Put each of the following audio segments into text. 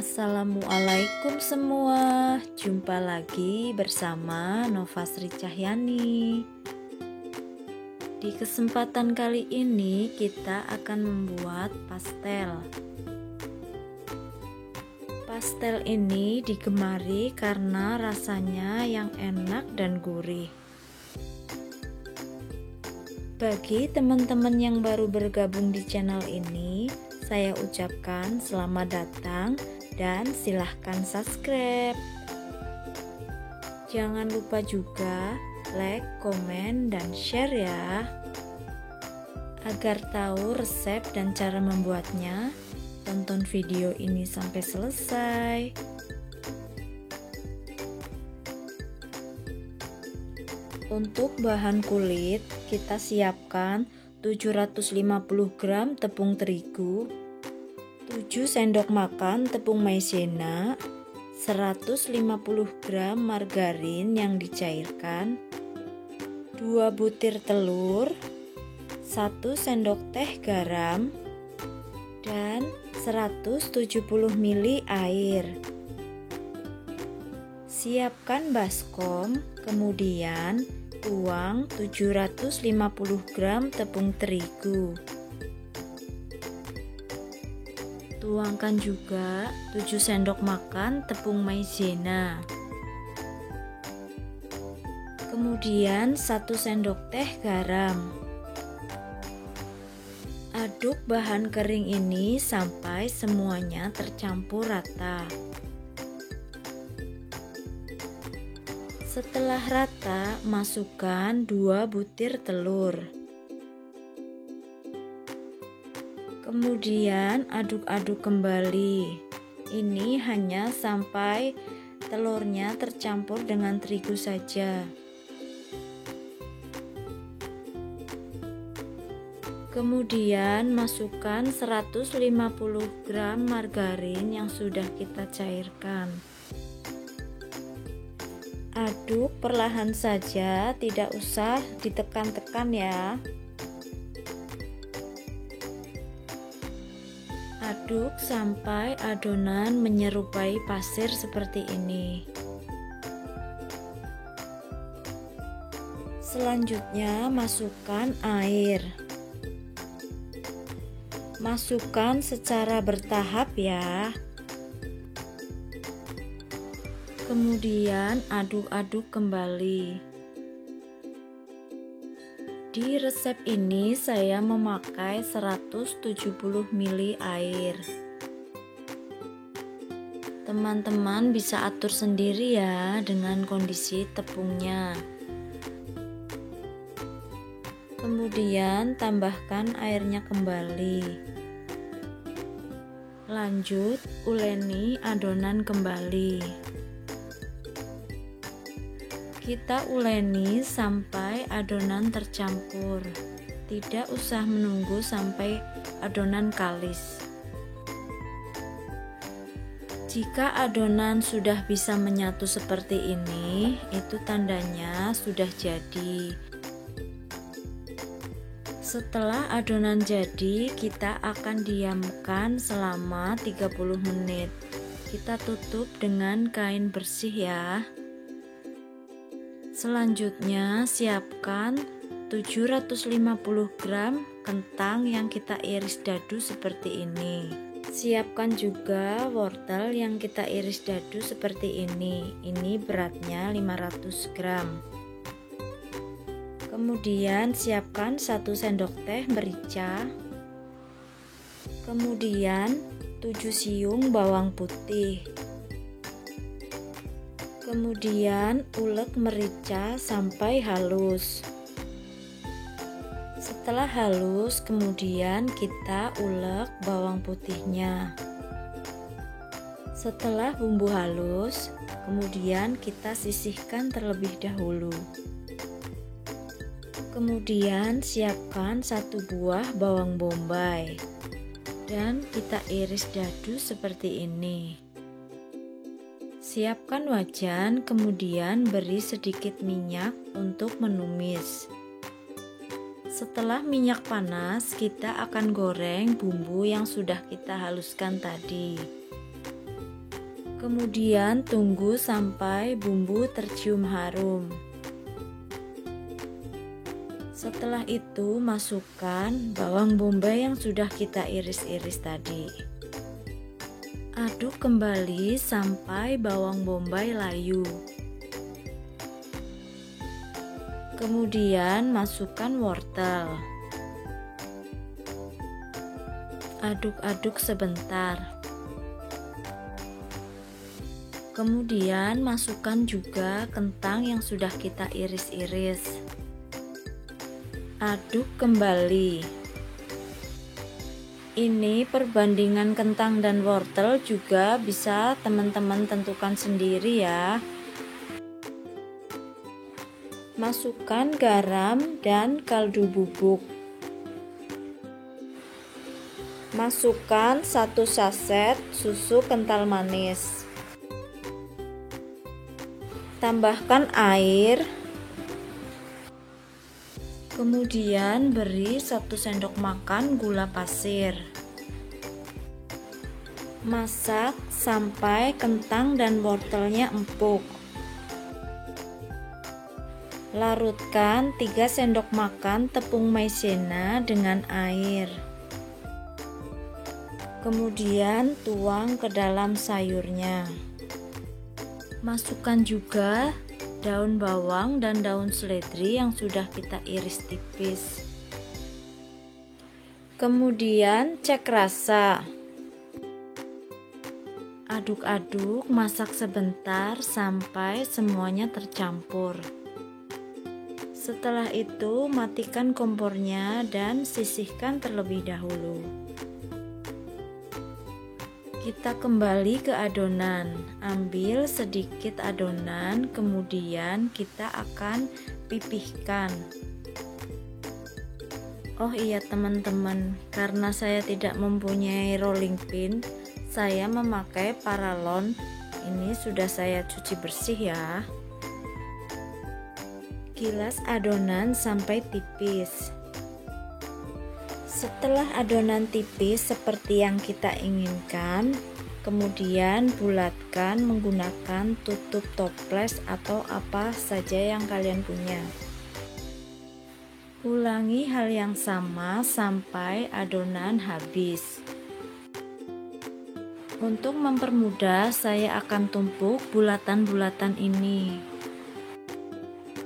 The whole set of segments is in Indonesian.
Assalamualaikum semua, jumpa lagi bersama Nova Sri Cahyani. Di kesempatan kali ini kita akan membuat pastel. Pastel ini digemari karena rasanya yang enak dan gurih. Bagi teman-teman yang baru bergabung di channel ini, saya ucapkan selamat datang dan silahkan subscribe. Jangan lupa juga like, komen, dan share ya. Agar tahu resep dan cara membuatnya, tonton video ini sampai selesai. Untuk bahan kulit, kita siapkan 750 gram tepung terigu, 7 sendok makan tepung maizena, 150 gram margarin yang dicairkan, 2 butir telur, 1 sendok teh garam, dan 170 ml air. Siapkan baskom, kemudian tuang 750 gram tepung terigu. Tuangkan juga 7 sendok makan tepung maizena. Kemudian 1 sendok teh garam. Aduk bahan kering ini sampai semuanya tercampur rata. Setelah rata, masukkan 2 butir telur. Kemudian aduk-aduk kembali. Ini hanya sampai telurnya tercampur dengan terigu saja. Kemudian masukkan 150 gram margarin yang sudah kita cairkan. Aduk perlahan saja, tidak usah ditekan-tekan ya. Aduk sampai adonan menyerupai pasir seperti ini. Selanjutnya masukkan air. Masukkan secara bertahap ya. Kemudian aduk-aduk kembali. Di resep ini saya memakai 170 ml air. Teman-teman bisa atur sendiri ya dengan kondisi tepungnya. Kemudian tambahkan airnya kembali. Lanjut uleni adonan kembali. Kita uleni sampai adonan tercampur. Tidak usah menunggu sampai adonan kalis. Jika adonan sudah bisa menyatu seperti ini, itu tandanya sudah jadi. Setelah adonan jadi, kita akan diamkan selama 30 menit. Kita tutup dengan kain bersih ya. Selanjutnya siapkan 750 gram kentang yang kita iris dadu seperti ini. Siapkan juga wortel yang kita iris dadu seperti ini. Ini beratnya 500 gram. Kemudian siapkan 1 sendok teh merica. Kemudian 7 siung bawang putih. Kemudian ulek merica sampai halus. Setelah halus, kemudian kita ulek bawang putihnya. Setelah bumbu halus, kemudian kita sisihkan terlebih dahulu. Kemudian siapkan 1 buah bawang bombay dan kita iris dadu seperti ini. Siapkan wajan, kemudian beri sedikit minyak untuk menumis. Setelah minyak panas, kita akan goreng bumbu yang sudah kita haluskan tadi. Kemudian tunggu sampai bumbu tercium harum. Setelah itu masukkan bawang bombay yang sudah kita iris-iris tadi. Aduk kembali sampai bawang bombay layu. Kemudian masukkan wortel. Aduk-aduk sebentar. Kemudian masukkan juga kentang yang sudah kita iris-iris. Aduk kembali. Ini perbandingan kentang dan wortel juga bisa teman-teman tentukan sendiri ya. Masukkan garam dan kaldu bubuk. Masukkan 1 saset susu kental manis. Tambahkan air. Kemudian beri 1 sendok makan gula pasir. Masak sampai kentang dan wortelnya empuk. Larutkan 3 sendok makan tepung maizena dengan air. Kemudian tuang ke dalam sayurnya. Masukkan juga daun bawang dan daun seledri yang sudah kita iris tipis. Kemudian cek rasa. Aduk-aduk, masak sebentar sampai semuanya tercampur. Setelah itu matikan kompornya dan sisihkan terlebih dahulu. Kita kembali ke adonan, ambil sedikit adonan, kemudian kita akan pipihkan. Oh iya teman-teman, karena saya tidak mempunyai rolling pin, saya memakai paralon. Ini sudah saya cuci bersih ya. Gilas adonan sampai tipis. Setelah adonan tipis seperti yang kita inginkan, kemudian bulatkan menggunakan tutup toples atau apa saja yang kalian punya. Ulangi hal yang sama sampai adonan habis. Untuk mempermudah, saya akan tumpuk bulatan-bulatan ini.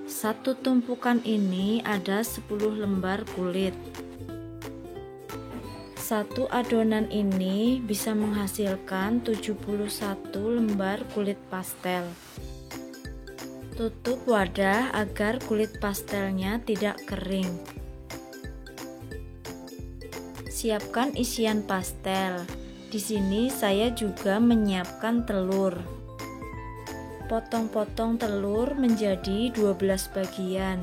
Satu tumpukan ini ada 10 lembar kulit. Satu adonan ini bisa menghasilkan 71 lembar kulit pastel. Tutup wadah agar kulit pastelnya tidak kering. Siapkan isian pastel. Di sini saya juga menyiapkan telur. Potong-potong telur menjadi 12 bagian.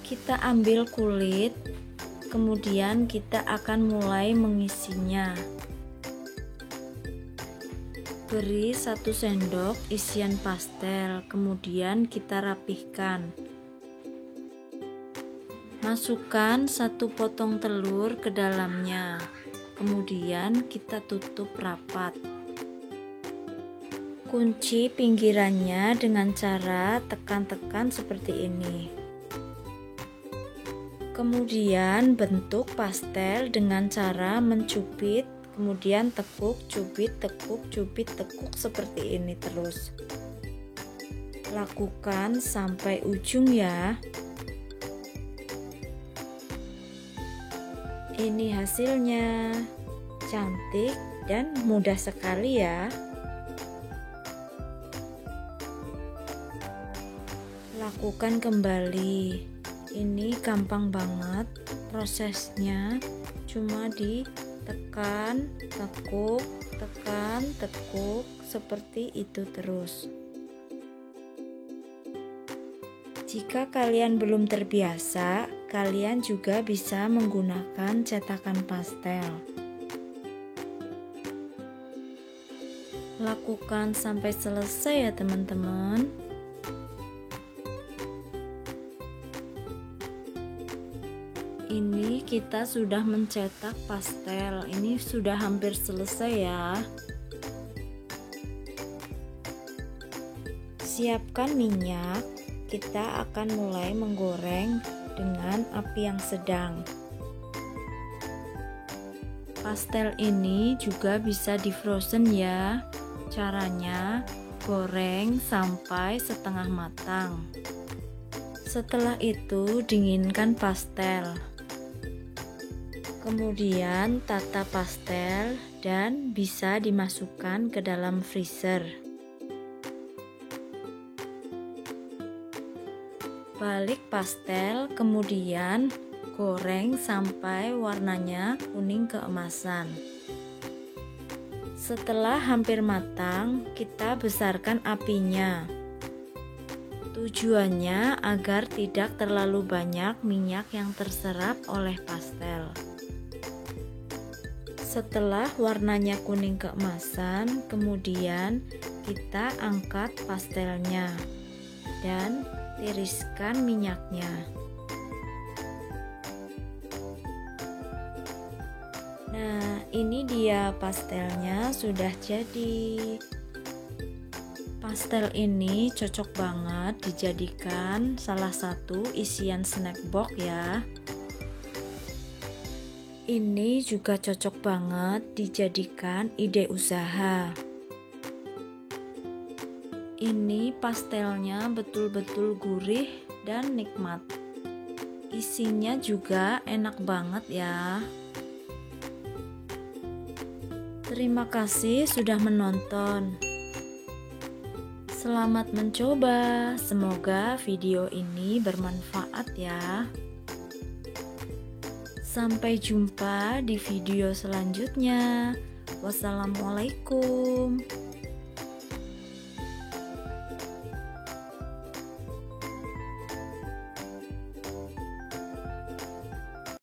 Kita ambil kulit. Kemudian kita akan mulai mengisinya. Beri 1 sendok isian pastel, kemudian kita rapihkan. Masukkan 1 potong telur ke dalamnya, kemudian kita tutup rapat. Kunci pinggirannya dengan cara tekan-tekan seperti ini. Kemudian bentuk pastel dengan cara mencubit, kemudian tekuk, cubit, tekuk, cubit, tekuk seperti ini terus. Lakukan sampai ujung ya. Ini hasilnya. Cantik dan mudah sekali ya. Lakukan kembali. Ini gampang banget prosesnya, cuma ditekan, tekuk, tekan, tekuk, seperti itu terus. Jika kalian belum terbiasa, kalian juga bisa menggunakan cetakan pastel. Lakukan sampai selesai ya teman-teman. Ini kita sudah mencetak pastel. Ini sudah hampir selesai ya. Siapkan minyak. Kita akan mulai menggoreng dengan api yang sedang. Pastel ini juga bisa di frozen ya. Caranya goreng sampai setengah matang. Setelah itu dinginkan pastel. Kemudian tata pastel dan bisa dimasukkan ke dalam freezer. Balik pastel, kemudian goreng sampai warnanya kuning keemasan. Setelah hampir matang, kita besarkan apinya. Tujuannya agar tidak terlalu banyak minyak yang terserap oleh pastel. Setelah warnanya kuning keemasan, kemudian kita angkat pastelnya dan tiriskan minyaknya. Nah, ini dia pastelnya sudah jadi. Pastel ini cocok banget dijadikan salah satu isian snack box ya. Ini juga cocok banget dijadikan ide usaha. Ini pastelnya betul-betul gurih dan nikmat. Isinya juga enak banget ya. Terima kasih sudah menonton. Selamat mencoba. Semoga video ini bermanfaat ya. Sampai jumpa di video selanjutnya. Wassalamualaikum.